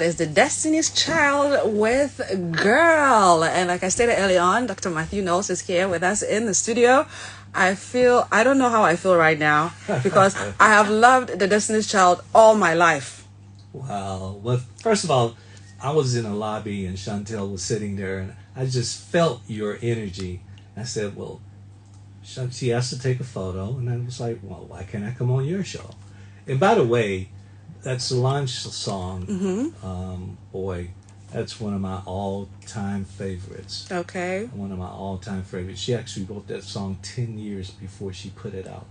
Is the Destiny's Child with Girl. And like I stated early on, Dr. Mathew Knowles is here with us in the studio. I don't know how I feel right now because I have loved the Destiny's Child all my life. Wow. Well, first of all, I was in a lobby and Chantel was sitting there and I just felt your energy. I said, well, she asked to take a photo. And I was like, well, why can't I come on your show? And by the way, that Solange song, boy, that's one of my all-time favorites. Okay. One of my all-time favorites. She actually wrote that song 10 years before she put it out.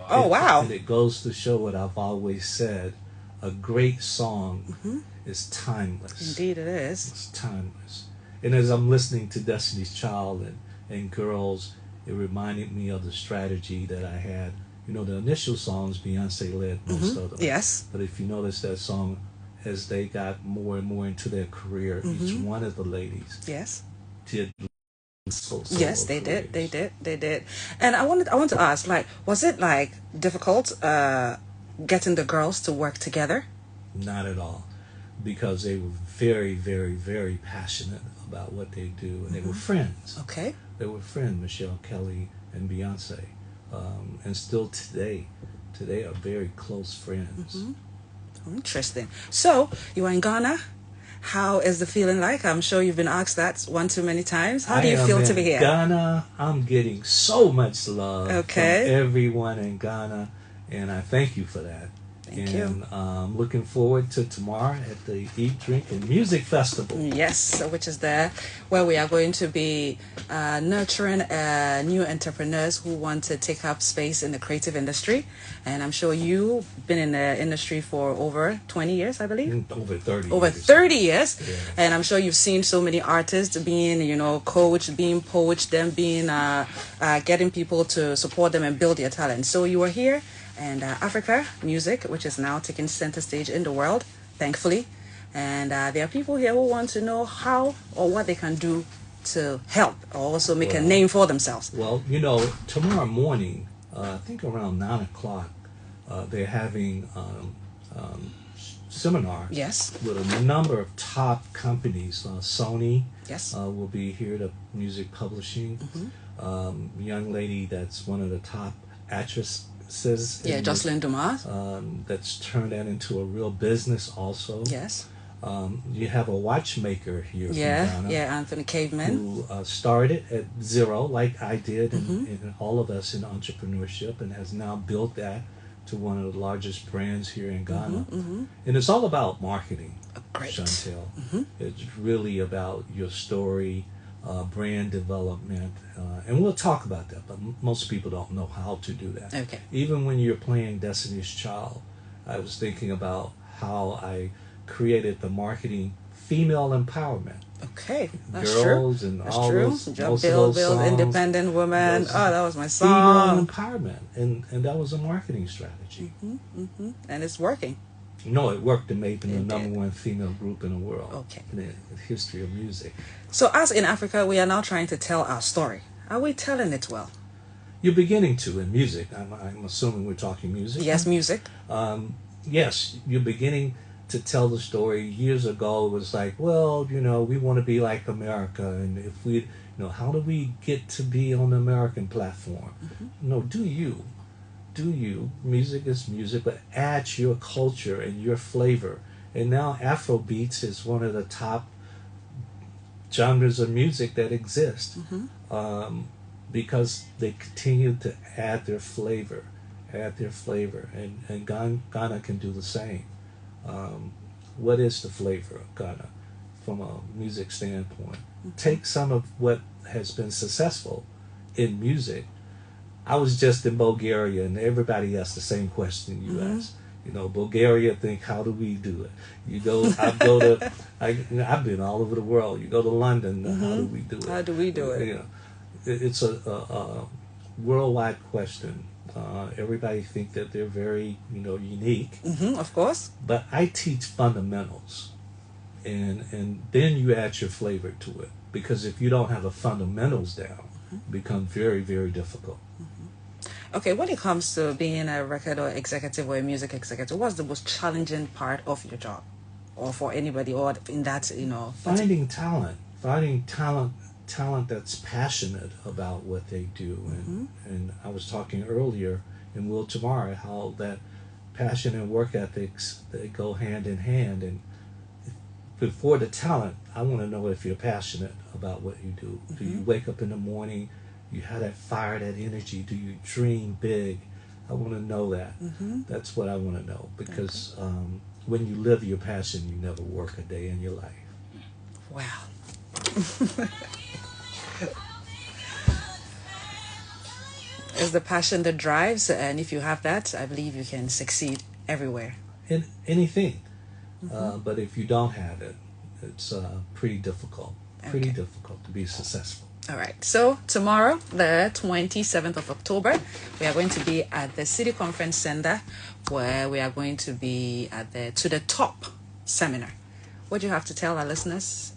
Oh, wow. And it goes to show what I've always said. A great song is timeless. Indeed it is. It's timeless. And as I'm listening to Destiny's Child and Girls, it reminded me of the strategy that I had. You know, the initial songs, Beyoncé led most of them. Yes. But if you notice that song, as they got more and more into their career, each one of the ladies did solo Yes, they careers. They did. And I want to ask, like, was it like difficult getting the girls to work together? Not at all, because they were very, very, very passionate about what they do, and they were friends. Okay. They were friends, Michelle, Kelly, and Beyonce. And still today are very close friends. Interesting. So you are in Ghana. How is the feeling like? I'm sure you've been asked that one too many times. How do you feel to be here? Ghana, I'm getting so much love from everyone in Ghana, and I thank you for that. Thank you. I'm looking forward to tomorrow at the Eat, Drink, and Music Festival. Yes, which is there, where we are going to be nurturing new entrepreneurs who want to take up space in the creative industry. And I'm sure you've been in the industry for over 20 years, I believe. Over 30 Over years. 30 years. Yeah. And I'm sure you've seen so many artists being, coached, being poached, them being, getting people to support them and build their talent. So you are here. And Africa music, which is now taking center stage in the world, thankfully. And there are people here who want to know how or what they can do to help or also make a name for themselves. Well, tomorrow morning, I think around 9 o'clock, they're having seminar with a number of top companies. Sony will be here, the music publishing. Young lady that's one of the top actresses. Jocelyn Dumas. That's turned that into a real business also. Yes. You have a watchmaker here from Ghana. Anthony Caveman. Who started at zero, like I did, and all of us in entrepreneurship, and has now built that to one of the largest brands here in Ghana. And it's all about marketing, Chantel. It's really about your story, brand development, and we'll talk about that, but most people don't know how to do that. Okay. Even when you're playing Destiny's Child, I was thinking about how I created the marketing female empowerment. Okay, that's Girls true. and That's all true. those, Job most Bill, of those songs, Independent Woman. Oh, that was my female song. empowerment, and that was a marketing strategy. And it's working. It worked to make them the number one female group in the world. In the history of music. So us in Africa, we are now trying to tell our story. Are we telling it well? You're beginning to in music. I'm assuming we're talking music. Yes, music. Yes, you're beginning to tell the story. Years ago, it was like, well, we want to be like America, and if we, how do we get to be on the American platform? No, do you. Music is music, but add your culture and your flavor. And now Afrobeats is one of the top genres of music that exist, because they continue to add their flavor, and Ghana can do the same. What is the flavor of Ghana from a music standpoint? Take some of what has been successful in music. I was just in Bulgaria, and everybody asked the same question you asked. Bulgaria think, how do we do it? I've been all over the world. You go to London, how do we do it? How do we do it? It's a worldwide question. Everybody think that they're very, unique. Of course. But I teach fundamentals, and then you add your flavor to it. Because if you don't have the fundamentals down, it becomes very, very difficult. Okay, when it comes to being a record or executive or a music executive, what's the most challenging part of your job? or for anybody, or in that, finding talent that's passionate about what they do. And I was talking earlier in Will Tomorrow how that passion and work ethics, they go hand in hand. And before the talent, I want to know if you're passionate about what you do. Do you wake up in the morning, you have that fire, that energy? Do you dream big? I want to know that. That's what I want to know, because when you live your passion, you never work a day in your life. Wow. It's the passion that drives, and if you have that, I believe you can succeed everywhere. In anything. But if you don't have it, it's pretty difficult. Pretty difficult to be successful. All right. So tomorrow, the 27th of October, we are going to be at the City Conference Center, where we are going to be at the To the Top seminar. What do you have to tell our listeners?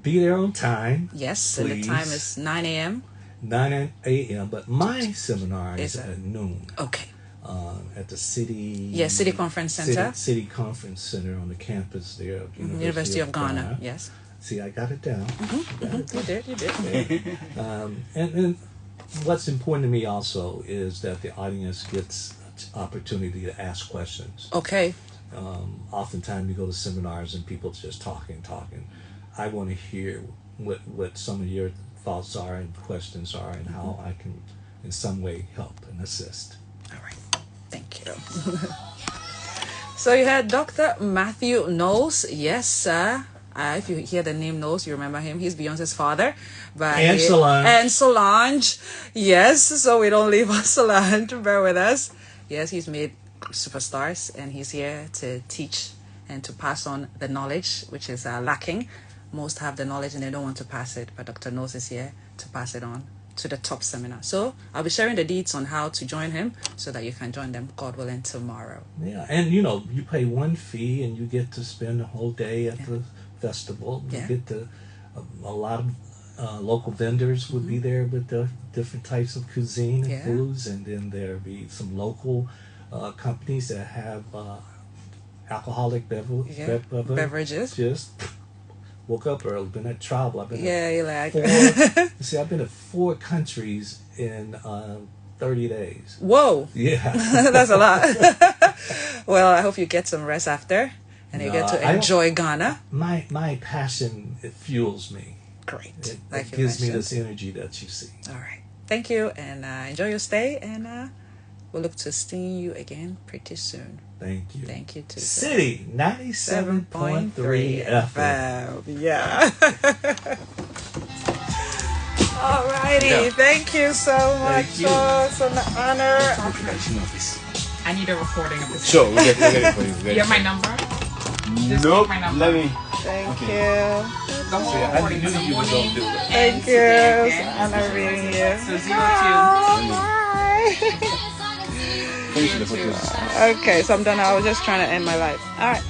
Be there on time. Yes, please. and the time is 9 a.m. 9 a.m. But my seminar is at noon. Okay. At the City... Yes, City Conference Center. City Conference Center on the campus there of University of Ghana. Yes. See, I got it down. You did. And what's important to me also is that the audience gets opportunity to ask questions. Okay. Oftentimes you go to seminars and people just talking. I want to hear what some of your thoughts are and questions are, and how I can in some way help and assist. All right. Thank you. So you had Dr. Mathew Knowles. Yes, sir. If you hear the name Knowles, you remember him. He's Beyonce's father. And Solange. And Solange. Yes, so we don't leave us Solange. Bear with us. Yes, he's made superstars, and he's here to teach and to pass on the knowledge, which is lacking. Most have the knowledge and they don't want to pass it, but Dr. Knowles is here to pass it on to the top seminar. So I'll be sharing the deets on how to join him so that you can join them, God willing, tomorrow. Yeah, and you pay one fee and you get to spend the whole day at the festival. You get to a lot of local vendors would be there with the different types of cuisine and foods, and then there'll be some local companies that have alcoholic beverages. Just woke up early, been at travel. I've been I've been to 4 countries in 30 days. Whoa. Yeah. That's a lot. Well, I hope you get some rest after, and you get to enjoy Ghana. My passion, it fuels me. Great. It gives me this energy that you see. All right. Thank you, and enjoy your stay, and we'll look to seeing you again pretty soon. Thank you. Thank you too. City 97.3 FM. Yeah. Alrighty. Thank you so much. It's an honor. I need a recording of this. Sure, we'll get it for you. You have my number? Nope. My number. Let me. Thank you. The whole I recording knew this you were morning going to do it. and Thank you. today, It's an honor being here. So 02. Bye. Finish the photos. Okay, so I'm done. I was just trying to end my life. All right.